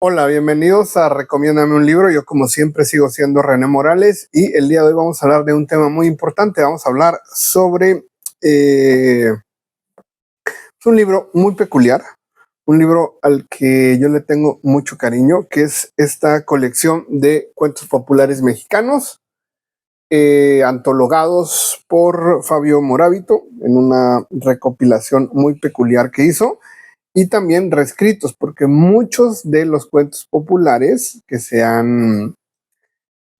Hola, bienvenidos a Recomiéndame un libro. Yo como siempre sigo siendo René Morales y el día de hoy vamos a hablar de un tema muy importante. Vamos a hablar sobre un libro muy peculiar, un libro al que yo le tengo mucho cariño, que es esta colección de cuentos populares mexicanos, antologados por Fabio Moravito en una recopilación muy peculiar que hizo y también reescritos, porque muchos de los cuentos populares que se han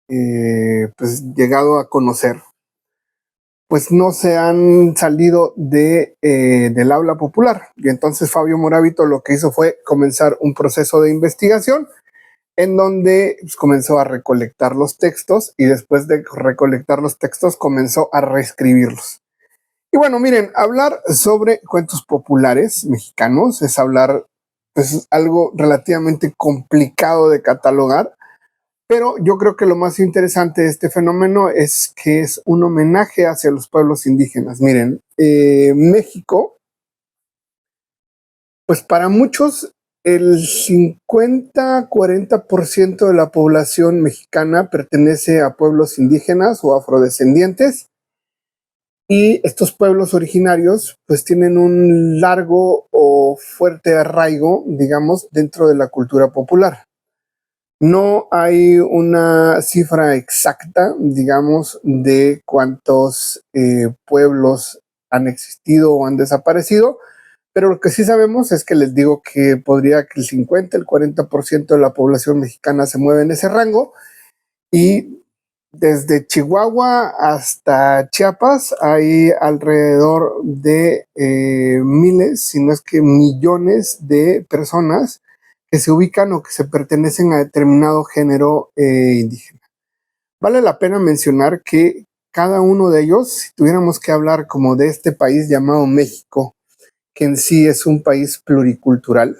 pues, llegado a conocer, pues no se han salido del habla popular. Y entonces Fabio Moravito lo que hizo fue comenzar un proceso de investigación en donde pues, comenzó a recolectar los textos y después de recolectar los textos comenzó a reescribirlos. Y bueno, miren, hablar sobre cuentos populares mexicanos es hablar, pues, algo relativamente complicado de catalogar, pero yo creo que lo más interesante de este fenómeno es que es un homenaje hacia los pueblos indígenas. Miren, México, pues para muchos el 50-40% de la población mexicana pertenece a pueblos indígenas o afrodescendientes. Y estos pueblos originarios pues tienen un largo o fuerte arraigo, digamos, dentro de la cultura popular. No hay una cifra exacta, digamos, de cuántos pueblos han existido o han desaparecido, pero lo que sí sabemos es que les digo que podría que el 50, el 40% de la población mexicana se mueve en ese rango y desde Chihuahua hasta Chiapas hay alrededor de miles, si no es que millones de personas que se ubican o que se pertenecen a determinado género indígena. Vale la pena mencionar que cada uno de ellos, si tuviéramos que hablar como de este país llamado México, que en sí es un país pluricultural,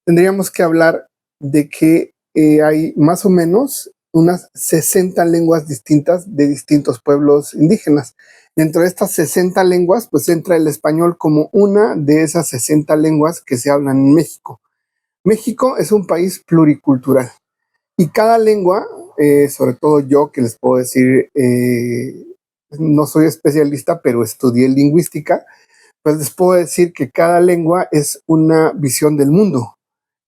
tendríamos que hablar de que hay más o menos unas 60 lenguas distintas de distintos pueblos indígenas. Dentro de estas 60 lenguas, pues entra el español como una de esas 60 lenguas que se hablan en México. México es un país pluricultural y cada lengua, sobre todo yo que les puedo decir, no soy especialista, pero estudié lingüística, pues les puedo decir que cada lengua es una visión del mundo.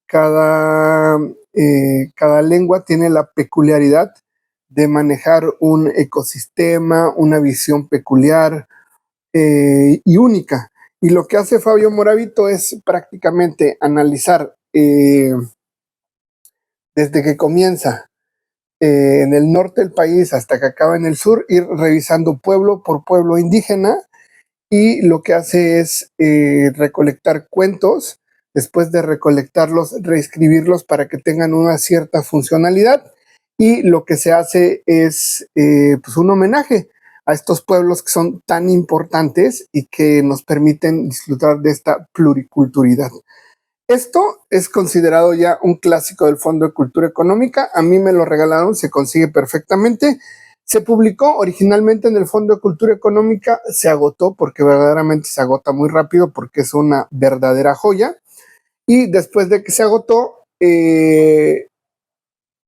Cada lengua tiene la peculiaridad de manejar un ecosistema, una visión peculiar y única. Y lo que hace Fabio Moravito es prácticamente analizar desde que comienza en el norte del país hasta que acaba en el sur, ir revisando pueblo por pueblo indígena y lo que hace es recolectar cuentos, después de recolectarlos, reescribirlos para que tengan una cierta funcionalidad y lo que se hace es pues un homenaje a estos pueblos que son tan importantes y que nos permiten disfrutar de esta pluriculturalidad. Esto es considerado ya un clásico del Fondo de Cultura Económica. A mí me lo regalaron, se consigue perfectamente. Se publicó originalmente en el Fondo de Cultura Económica, se agotó porque verdaderamente se agota muy rápido porque es una verdadera joya. Y después de que se agotó,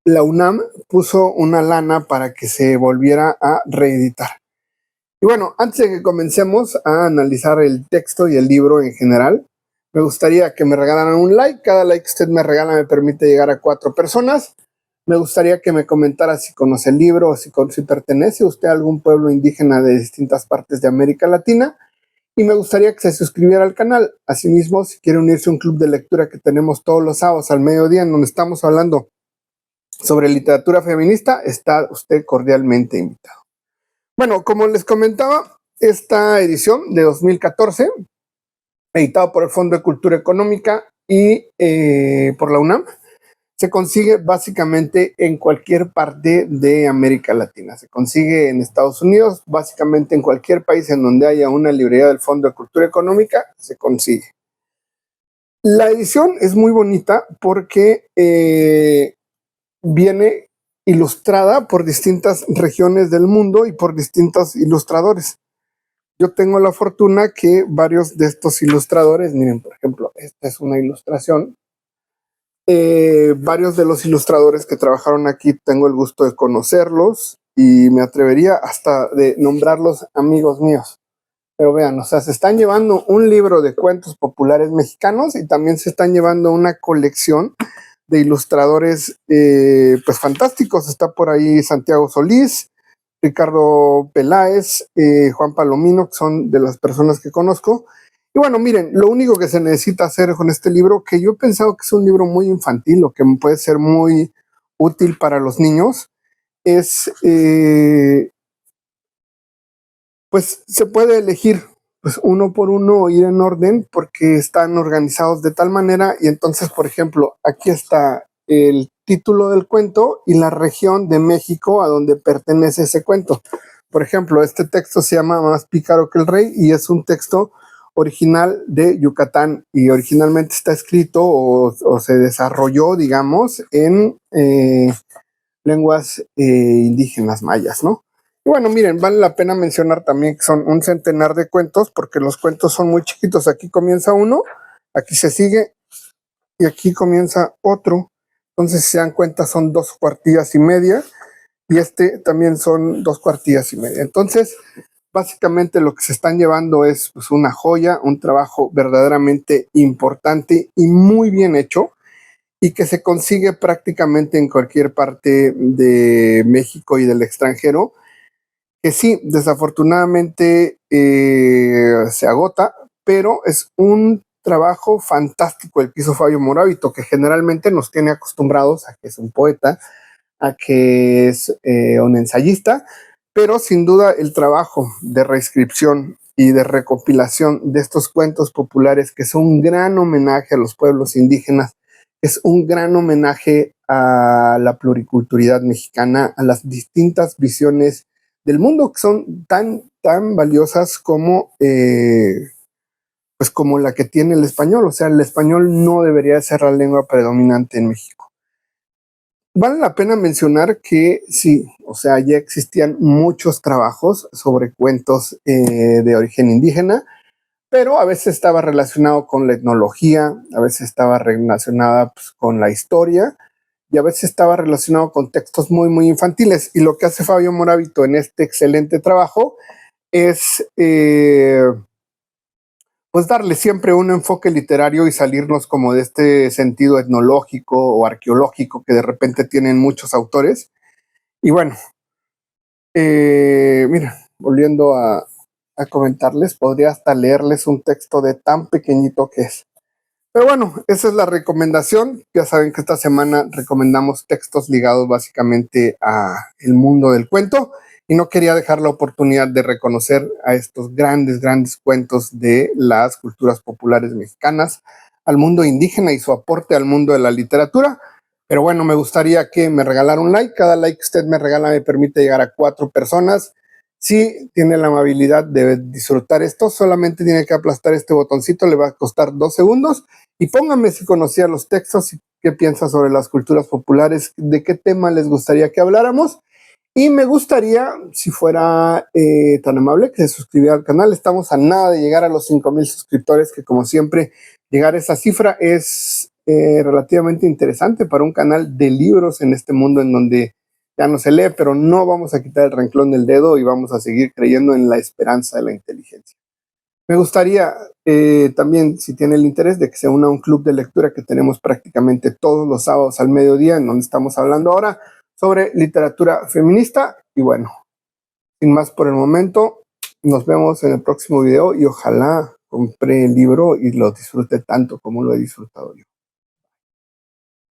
la UNAM puso una lana para que se volviera a reeditar. Y bueno, antes de que comencemos a analizar el texto y el libro en general, me gustaría que me regalaran un like. Cada like que usted me regala me permite llegar a 4 personas. Me gustaría que me comentara si conoce el libro o si pertenece usted a algún pueblo indígena de distintas partes de América Latina. Y me gustaría que se suscribiera al canal. Asimismo, si quiere unirse a un club de lectura que tenemos todos los sábados al mediodía, en donde estamos hablando sobre literatura feminista, está usted cordialmente invitado. Bueno, como les comentaba, esta edición de 2014, editada por el Fondo de Cultura Económica y por la UNAM, se consigue básicamente en cualquier parte de América Latina. Se consigue en Estados Unidos, básicamente en cualquier país en donde haya una librería del Fondo de Cultura Económica, se consigue. La edición es muy bonita porque viene ilustrada por distintas regiones del mundo y por distintos ilustradores. Yo tengo la fortuna que varios de estos ilustradores, miren, por ejemplo, esta es una ilustración Varios de los ilustradores que trabajaron aquí tengo el gusto de conocerlos y me atrevería hasta de nombrarlos amigos míos. Pero vean, o sea, se están llevando un libro de cuentos populares mexicanos y también se están llevando una colección de ilustradores pues fantásticos. Está por ahí Santiago Solís, Ricardo Peláez, Juan Palomino, que son de las personas que conozco. Y bueno, miren, lo único que se necesita hacer con este libro, que yo he pensado que es un libro muy infantil o que puede ser muy útil para los niños, es, pues se puede elegir pues uno por uno, ir en orden, porque están organizados de tal manera. Y entonces, por ejemplo, aquí está el título del cuento y la región de México a donde pertenece ese cuento. Por ejemplo, este texto se llama Más pícaro que el rey y es un texto original de Yucatán y originalmente está escrito o se desarrolló, digamos, en lenguas indígenas mayas, ¿no? Y bueno, miren, vale la pena mencionar también que son un centenar de cuentos porque los cuentos son muy chiquitos. Aquí comienza uno, aquí se sigue y aquí comienza otro. Entonces, si se dan cuenta, son 2 cuartillas y media y este también son 2 cuartillas y media. Entonces, básicamente lo que se están llevando es pues, una joya, un trabajo verdaderamente importante y muy bien hecho y que se consigue prácticamente en cualquier parte de México y del extranjero, que sí, desafortunadamente se agota, pero es un trabajo fantástico el que hizo Fabio Moravito, que generalmente nos tiene acostumbrados a que es un poeta, a que es un ensayista, pero sin duda el trabajo de reescripción y de recopilación de estos cuentos populares, que es un gran homenaje a los pueblos indígenas, es un gran homenaje a la pluriculturalidad mexicana, a las distintas visiones del mundo que son tan valiosas como, pues como la que tiene el español. O sea, el español no debería ser la lengua predominante en México. Vale la pena mencionar que sí, o sea, ya existían muchos trabajos sobre cuentos de origen indígena, pero a veces estaba relacionado con la etnología, a veces estaba relacionada pues, con la historia y a veces estaba relacionado con textos muy infantiles. Y lo que hace Fabio Moravito en este excelente trabajo es pues darle siempre un enfoque literario y salirnos como de este sentido etnológico o arqueológico que de repente tienen muchos autores. Y bueno, mira, volviendo a comentarles, podría hasta leerles un texto de tan pequeñito que es. Pero bueno, esa es la recomendación. Ya saben que esta semana recomendamos textos ligados básicamente a el mundo del cuento y no quería dejar la oportunidad de reconocer a estos grandes cuentos de las culturas populares mexicanas, al mundo indígena y su aporte al mundo de la literatura. Pero bueno, me gustaría que me regalara un like. Cada like que usted me regala me permite llegar a 4 personas. Si tiene la amabilidad de disfrutar esto, solamente tiene que aplastar este botoncito, le va a costar 2 segundos. Y pónganme si conocía los textos y qué piensa sobre las culturas populares, de qué tema les gustaría que habláramos. Y me gustaría, si fuera tan amable, que se suscribiera al canal. Estamos a nada de llegar a los 5,000 suscriptores, que como siempre, llegar a esa cifra es relativamente interesante para un canal de libros en este mundo en donde ya no se lee, pero no vamos a quitar el renglón del dedo y vamos a seguir creyendo en la esperanza de la inteligencia. Me gustaría también, si tiene el interés, de que se una a un club de lectura que tenemos prácticamente todos los sábados al mediodía, en donde estamos hablando ahora sobre literatura feminista. Y bueno, sin más por el momento, nos vemos en el próximo video y ojalá compre el libro y lo disfrute tanto como lo he disfrutado yo.